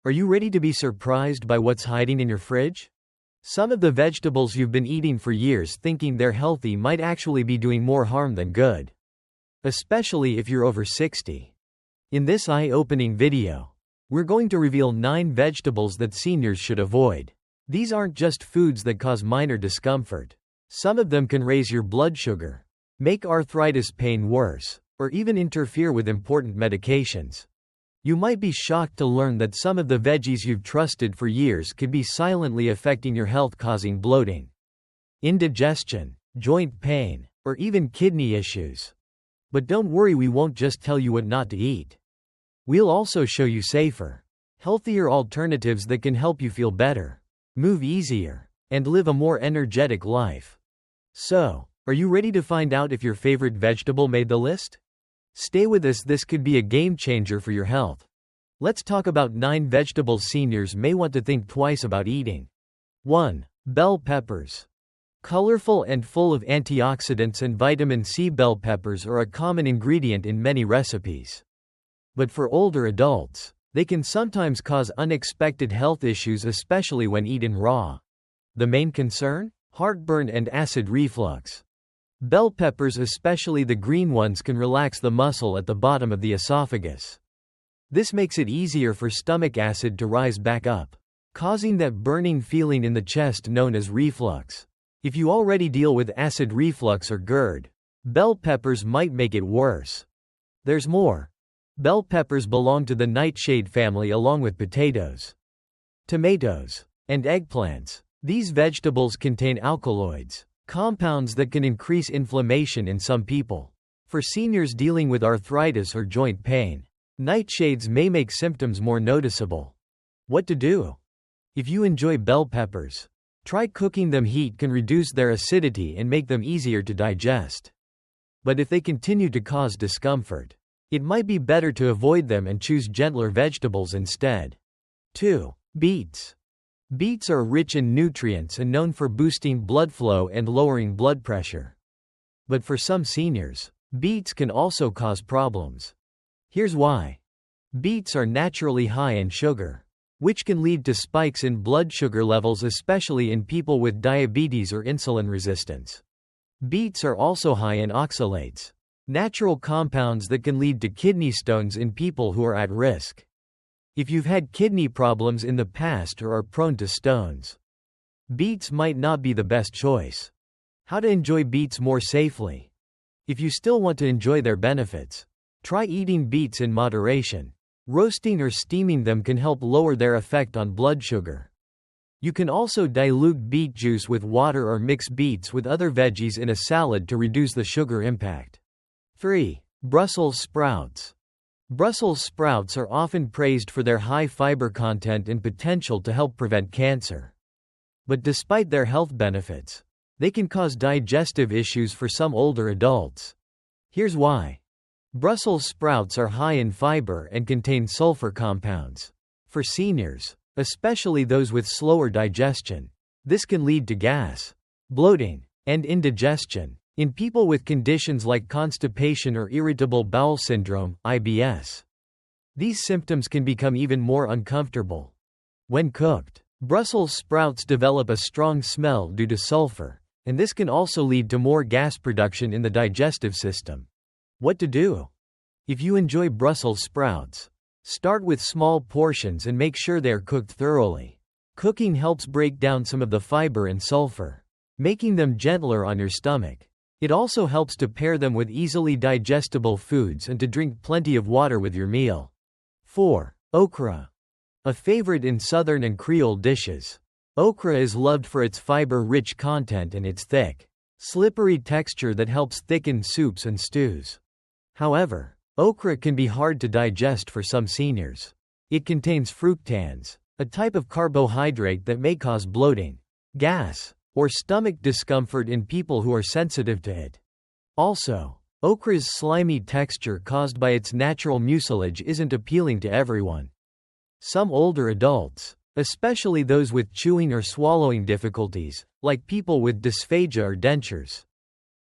Are you ready to be surprised by what's hiding in your fridge? Some of the vegetables you've been eating for years thinking they're healthy might actually be doing more harm than good. Especially if you're over 60. In this eye-opening video, we're going to reveal 9 vegetables that seniors should avoid. These aren't just foods that cause minor discomfort. Some of them can raise your blood sugar, make arthritis pain worse, or even interfere with important medications. You might be shocked to learn that some of the veggies you've trusted for years could be silently affecting your health, causing bloating, indigestion, joint pain, or even kidney issues. But don't worry, we won't just tell you what not to eat. We'll also show you safer, healthier alternatives that can help you feel better, move easier, and live a more energetic life. So, are you ready to find out if your favorite vegetable made the list? Stay with us, this could be a game changer for your health. Let's talk about 9 vegetables seniors may want to think twice about eating. 1. Bell peppers. Colorful and full of antioxidants and vitamin C, bell peppers are a common ingredient in many recipes. But for older adults, they can sometimes cause unexpected health issues, especially when eaten raw. The main concern? Heartburn and acid reflux. Bell peppers, especially the green ones, can relax the muscle at the bottom of the esophagus. This makes it easier for stomach acid to rise back up, causing that burning feeling in the chest known as reflux. If you already deal with acid reflux or GERD, bell peppers might make it worse. There's more. Bell peppers belong to the nightshade family along with potatoes, tomatoes, and eggplants. These vegetables contain alkaloids, compounds that can increase inflammation in some people. For seniors dealing with arthritis or joint pain, nightshades may make symptoms more noticeable. What to do? If you enjoy bell peppers, try cooking them. Heat can reduce their acidity and make them easier to digest. But if they continue to cause discomfort, it might be better to avoid them and choose gentler vegetables instead. 2. Beets. Beets are rich in nutrients and known for boosting blood flow and lowering blood pressure. But for some seniors, beets can also cause problems. Here's why. Beets are naturally high in sugar, which can lead to spikes in blood sugar levels, especially in people with diabetes or insulin resistance. Beets are also high in oxalates, natural compounds that can lead to kidney stones in people who are at risk. If you've had kidney problems in the past or are prone to stones, beets might not be the best choice. How to enjoy beets more safely. If you still want to enjoy their benefits, try eating beets in moderation. Roasting or steaming them can help lower their effect on blood sugar. You can also dilute beet juice with water or mix beets with other veggies in a salad to reduce the sugar impact. 3. Brussels sprouts. Brussels sprouts are often praised for their high fiber content and potential to help prevent cancer. But despite their health benefits, they can cause digestive issues for some older adults. Here's why. Brussels sprouts are high in fiber and contain sulfur compounds. For seniors, especially those with slower digestion, this can lead to gas, bloating, and indigestion. In people with conditions like constipation or irritable bowel syndrome, IBS, these symptoms can become even more uncomfortable. When cooked, Brussels sprouts develop a strong smell due to sulfur, and this can also lead to more gas production in the digestive system. What to do? If you enjoy Brussels sprouts, start with small portions and make sure they are cooked thoroughly. Cooking helps break down some of the fiber and sulfur, making them gentler on your stomach. It also helps to pair them with easily digestible foods and to drink plenty of water with your meal. 4. Okra. A favorite in Southern and Creole dishes, okra is loved for its fiber-rich content and its thick, slippery texture that helps thicken soups and stews. However, okra can be hard to digest for some seniors. It contains fructans, a type of carbohydrate that may cause bloating, gas, or stomach discomfort in people who are sensitive to it. Also, okra's slimy texture caused by its natural mucilage isn't appealing to everyone. Some older adults, especially those with chewing or swallowing difficulties, like people with dysphagia or dentures,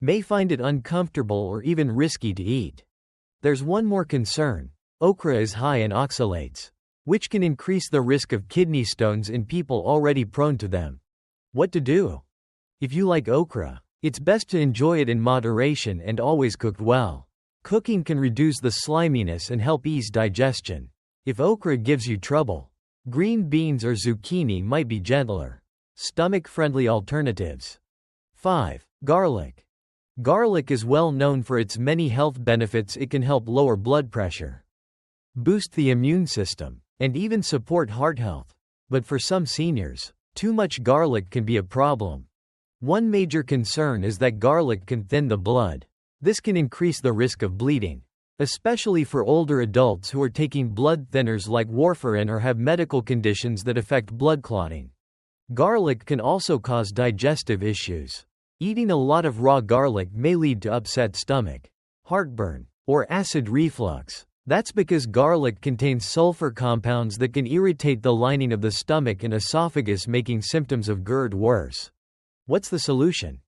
may find it uncomfortable or even risky to eat. There's one more concern. Okra is high in oxalates. which can increase the risk of kidney stones in people already prone to them. What to do? If you like okra, it's best to enjoy it in moderation and always cooked well. Cooking can reduce the sliminess and help ease digestion. If okra gives you trouble, green beans or zucchini might be gentler, stomach-friendly alternatives. 5. Garlic. Garlic is well known for its many health benefits. It can help lower blood pressure, boost the immune system, and even support heart health. But for some seniors, too much garlic can be a problem. One major concern is that garlic can thin the blood. This can increase the risk of bleeding, especially for older adults who are taking blood thinners like warfarin or have medical conditions that affect blood clotting. Garlic can also cause digestive issues. Eating a lot of raw garlic may lead to upset stomach, heartburn, or acid reflux. That's because garlic contains sulfur compounds that can irritate the lining of the stomach and esophagus, making symptoms of GERD worse. What's the solution?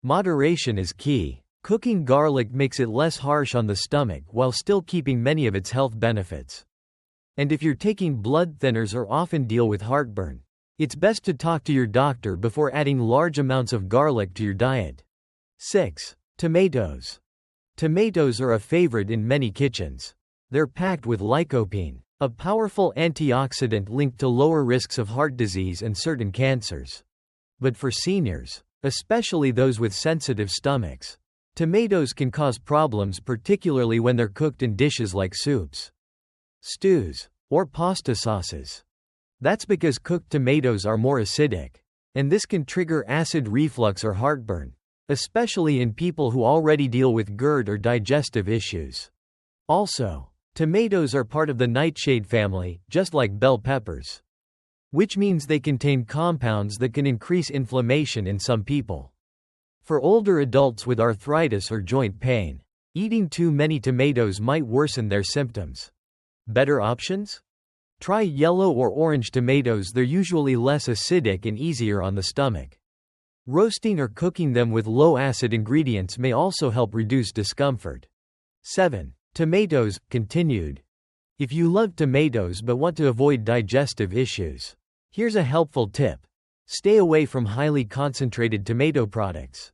Moderation is key. Cooking garlic makes it less harsh on the stomach while still keeping many of its health benefits. And if you're taking blood thinners or often deal with heartburn, it's best to talk to your doctor before adding large amounts of garlic to your diet. 6. Tomatoes. Tomatoes are a favorite in many kitchens. They're packed with lycopene, a powerful antioxidant linked to lower risks of heart disease and certain cancers. But for seniors, especially those with sensitive stomachs, tomatoes can cause problems, particularly when they're cooked in dishes like soups, stews, or pasta sauces. That's because cooked tomatoes are more acidic, and this can trigger acid reflux or heartburn, especially in people who already deal with GERD or digestive issues. Also, tomatoes are part of the nightshade family, just like bell peppers, which means they contain compounds that can increase inflammation in some people. For older adults with arthritis or joint pain, eating too many tomatoes might worsen their symptoms. Better options? Try yellow or orange tomatoes. They're usually less acidic and easier on the stomach. Roasting or cooking them with low-acid ingredients may also help reduce discomfort. 7. Tomatoes, continued. If you love tomatoes but want to avoid digestive issues, here's a helpful tip. Stay away from highly concentrated tomato products,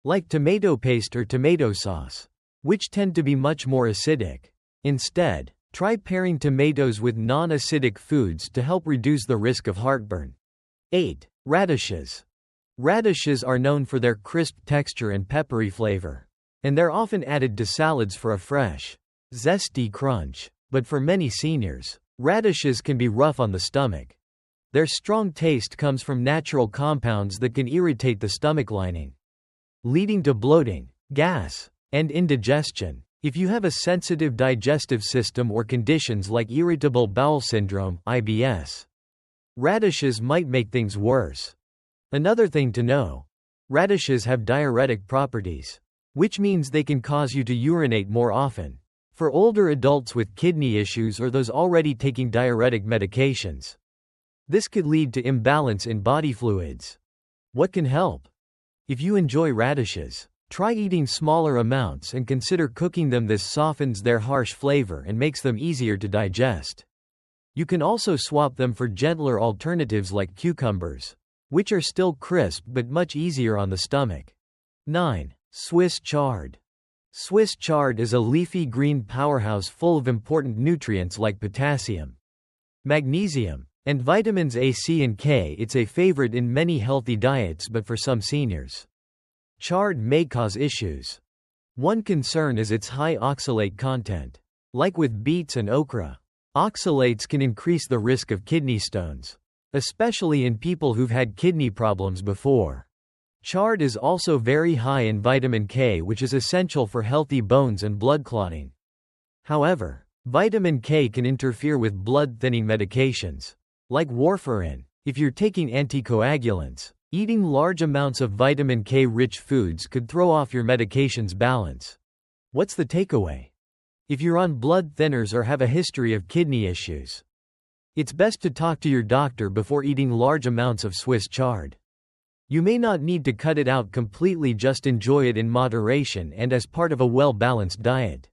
like tomato paste or tomato sauce, which tend to be much more acidic. Instead, try pairing tomatoes with non-acidic foods to help reduce the risk of heartburn. 8. Radishes. Radishes are known for their crisp texture and peppery flavor, and they're often added to salads for a fresh, zesty crunch. But for many seniors, radishes can be rough on the stomach. Their strong taste comes from natural compounds that can irritate the stomach lining, leading to bloating, gas, and indigestion. If you have a sensitive digestive system or conditions like irritable bowel syndrome (IBS), radishes might make things worse. Another thing to know: radishes have diuretic properties, which means they can cause you to urinate more often. For older adults with kidney issues or those already taking diuretic medications, this could lead to imbalance in body fluids. What can help? If you enjoy radishes, try eating smaller amounts and consider cooking them. This softens their harsh flavor and makes them easier to digest. You can also swap them for gentler alternatives like cucumbers, which are still crisp but much easier on the stomach. 9. Swiss chard. Swiss chard is a leafy green powerhouse full of important nutrients like potassium, magnesium, and vitamins A, C, and K. It's a favorite in many healthy diets, but for some seniors, chard may cause issues. One concern is its high oxalate content. Like with beets and okra, oxalates can increase the risk of kidney stones, especially in people who've had kidney problems before. Chard is also very high in vitamin K, which is essential for healthy bones and blood clotting. However, vitamin K can interfere with blood-thinning medications, like warfarin. If you're taking anticoagulants, eating large amounts of vitamin K-rich foods could throw off your medication's balance. What's the takeaway? If you're on blood thinners or have a history of kidney issues, it's best to talk to your doctor before eating large amounts of Swiss chard. You may not need to cut it out completely, just enjoy it in moderation and as part of a well-balanced diet.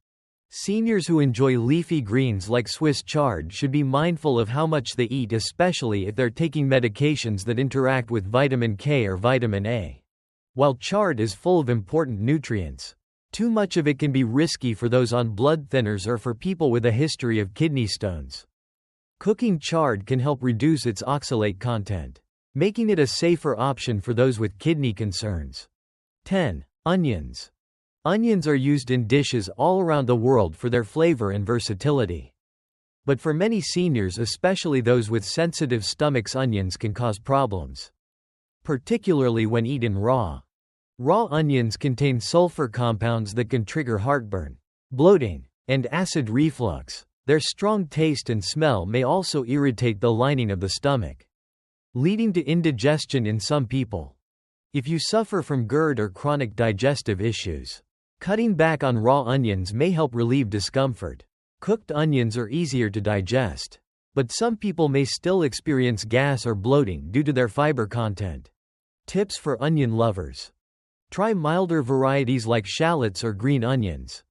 Seniors who enjoy leafy greens like Swiss chard should be mindful of how much they eat, especially if they're taking medications that interact with vitamin K or vitamin A. While chard is full of important nutrients, too much of it can be risky for those on blood thinners or for people with a history of kidney stones. Cooking chard can help reduce its oxalate content, making it a safer option for those with kidney concerns. 10. Onions. Onions are used in dishes all around the world for their flavor and versatility. But for many seniors, especially those with sensitive stomachs, onions can cause problems, particularly when eaten raw. Raw onions contain sulfur compounds that can trigger heartburn, bloating, and acid reflux. Their strong taste and smell may also irritate the lining of the stomach, leading to indigestion in some people. If you suffer from GERD or chronic digestive issues, cutting back on raw onions may help relieve discomfort. Cooked onions are easier to digest, but some people may still experience gas or bloating due to their fiber content. Tips for onion lovers. Try milder varieties like shallots or green onions.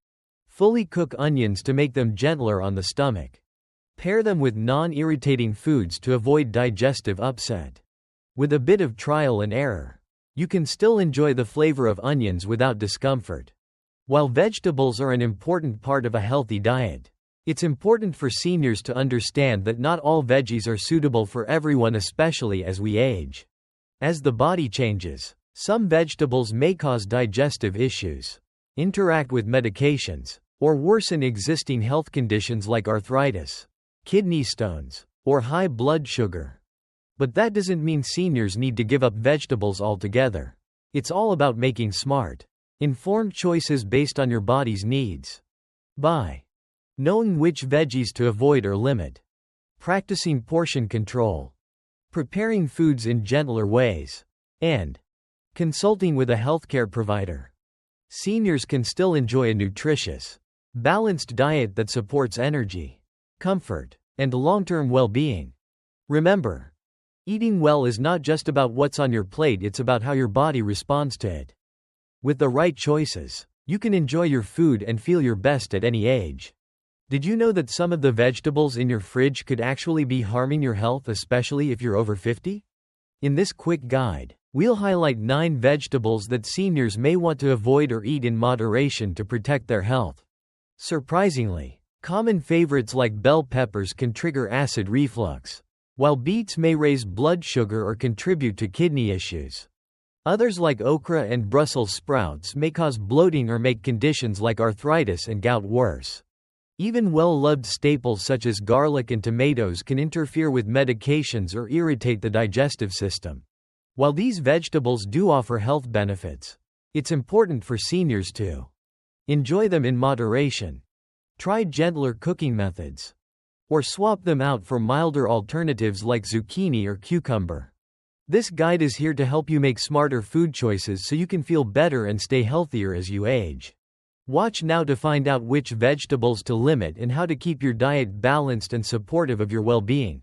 Fully cook onions to make them gentler on the stomach. Pair them with non-irritating foods to avoid digestive upset. With a bit of trial and error, you can still enjoy the flavor of onions without discomfort. While vegetables are an important part of a healthy diet, it's important for seniors to understand that not all veggies are suitable for everyone, especially as we age. As the body changes, some vegetables may cause digestive issues, interact with medications, or worsen existing health conditions like arthritis, kidney stones, or high blood sugar. But that doesn't mean seniors need to give up vegetables altogether. It's all about making smart, informed choices based on your body's needs. By knowing which veggies to avoid or limit, practicing portion control, preparing foods in gentler ways, and consulting with a healthcare provider, seniors can still enjoy a nutritious, balanced diet that supports energy, comfort, and long-term well-being. Remember, eating well is not just about what's on your plate, it's about how your body responds to it. With the right choices, you can enjoy your food and feel your best at any age. Did you know that some of the vegetables in your fridge could actually be harming your health, especially if you're over 50? In this quick guide, we'll highlight 9 vegetables that seniors may want to avoid or eat in moderation to protect their health. Surprisingly, common favorites like bell peppers can trigger acid reflux, while beets may raise blood sugar or contribute to kidney issues. Others like okra and Brussels sprouts may cause bloating or make conditions like arthritis and gout worse. Even well-loved staples such as garlic and tomatoes can interfere with medications or irritate the digestive system. While these vegetables do offer health benefits, it's important for seniors to enjoy them in moderation. Try gentler cooking methods, or swap them out for milder alternatives like zucchini or cucumber. This guide is here to help you make smarter food choices so you can feel better and stay healthier as you age. Watch now to find out which vegetables to limit and how to keep your diet balanced and supportive of your well-being.